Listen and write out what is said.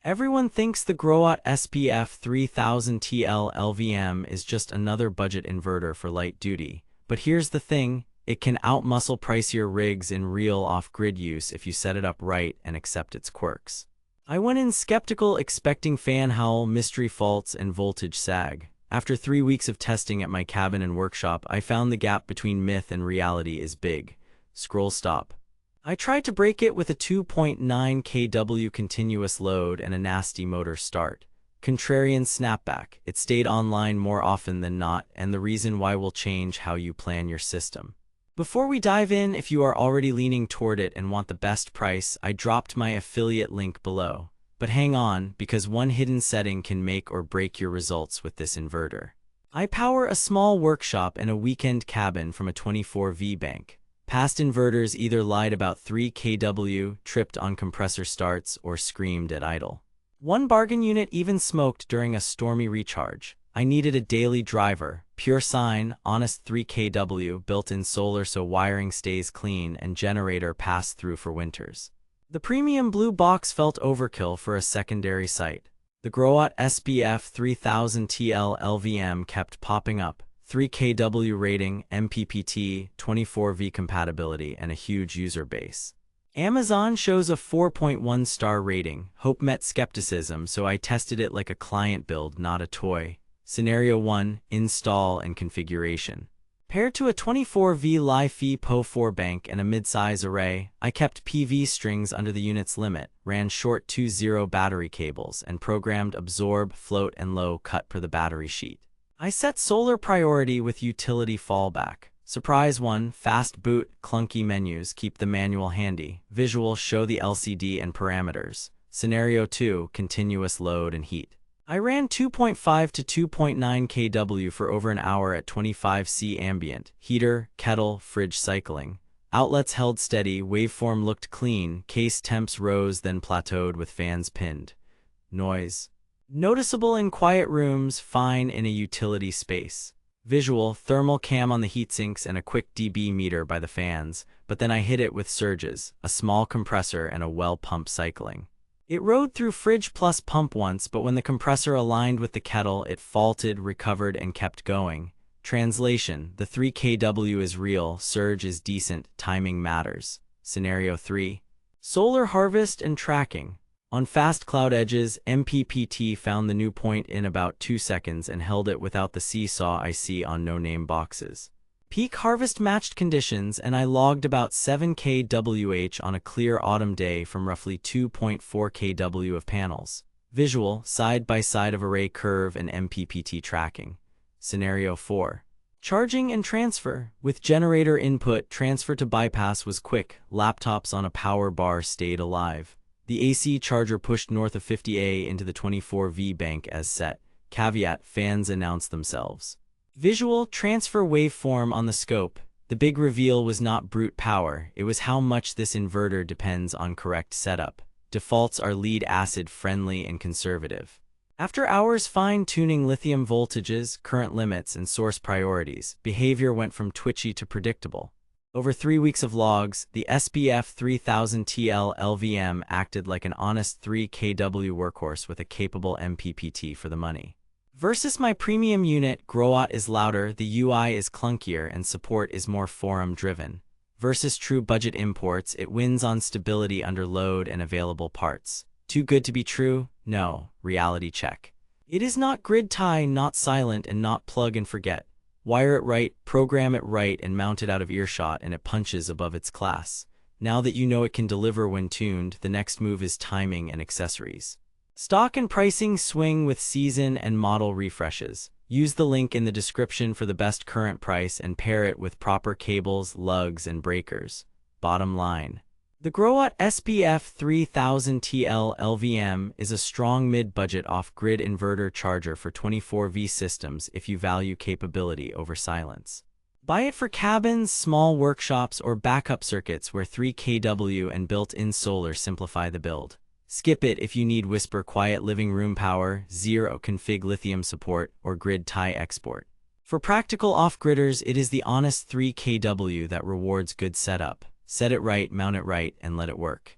Everyone thinks the Growatt SPF 3000TL LVM is just another budget inverter for light duty. But here's the thing, it can outmuscle pricier rigs in real off-grid use if you set it up right and accept its quirks. I went in skeptical, expecting fan howl, mystery faults, and voltage sag. After 3 weeks of testing at my cabin and workshop, I found the gap between myth and reality is big. Scroll stop. I tried to break it with a 2.9 kW continuous load and a nasty motor start. Contrarian snapback. It stayed online more often than not, and the reason why will change how you plan your system. Before we dive in, if you are already leaning toward it and want the best price, I dropped my affiliate link below. But hang on, because one hidden setting can make or break your results with this inverter. I power a small workshop and a weekend cabin from a 24V bank. Past inverters either lied about 3 kW, tripped on compressor starts, or screamed at idle. One bargain unit even smoked during a stormy recharge. I needed a daily driver, pure sine, honest 3 kW, built-in solar so wiring stays clean, and generator pass-through for winters. The premium blue box felt overkill for a secondary site. The Growatt SPF 3000TL LVM kept popping up. 3 kW rating, MPPT, 24V compatibility, and a huge user base. Amazon shows a 4.1 star rating. Hope met skepticism, so I tested it like a client build, not a toy. Scenario 1, install and configuration. Paired to a 24V Li-Fi PO4 bank and a mid-size array, I kept PV strings under the unit's limit, ran short 2.0 battery cables, and programmed absorb, float, and low cut per the battery sheet. I set solar priority with utility fallback. Surprise 1, fast boot, clunky menus, keep the manual handy. Visual, show the LCD and parameters. Scenario 2, continuous load and heat. I ran 2.5 to 2.9 kW for over an hour at 25°C ambient. Heater, kettle, fridge cycling. Outlets held steady, waveform looked clean, case temps rose then plateaued with fans pinned. Noise. Noticeable in quiet rooms, fine in a utility space. Visual, thermal cam on the heatsinks and a quick dB meter by the fans, but then I hit it with surges, a small compressor and a well pump cycling. It rode through fridge plus pump once, but when the compressor aligned with the kettle, it faulted, recovered, and kept going. Translation, the 3 kW is real, surge is decent, timing matters. Scenario 3. Solar harvest and tracking. On fast cloud edges, MPPT found the new point in about 2 seconds and held it without the seesaw I see on no-name boxes. Peak harvest matched conditions, and I logged about 7 kWh on a clear autumn day from roughly 2.4 kW of panels. Visual, side-by-side of array curve and MPPT tracking. Scenario 4. Charging and transfer. With generator input, transfer to bypass was quick. Laptops on a power bar stayed alive. The AC charger pushed north of 50A into the 24V bank as set. Caveat, fans announce themselves. Visual, transfer waveform on the scope. The big reveal was not brute power, it was how much this inverter depends on correct setup. Defaults are lead acid friendly and conservative. After hours fine-tuning lithium voltages, current limits, and source priorities, behavior went from twitchy to predictable. Over 3 weeks of logs, the SPF 3000TL LVM acted like an honest 3 kW workhorse with a capable MPPT for the money. Versus my premium unit, Growatt is louder, the UI is clunkier, and support is more forum-driven. Versus true budget imports, it wins on stability under load and available parts. Too good to be true? No. Reality check. It is not grid tie, not silent, and not plug and forget. Wire it right, program it right, and mount it out of earshot, and it punches above its class. Now that you know it can deliver when tuned, the next move is timing and accessories. Stock and pricing swing with season and model refreshes. Use the link in the description for the best current price and pair it with proper cables, lugs, and breakers. Bottom line. The Growatt SPF 3000TL LVM is a strong mid-budget off-grid inverter charger for 24V systems if you value capability over silence. Buy it for cabins, small workshops, or backup circuits where 3 kW and built-in solar simplify the build. Skip it if you need whisper quiet living room power, zero config lithium support, or grid tie export. For practical off-gridders, it is the honest 3 kW that rewards good setup. Set it right, mount it right, and let it work.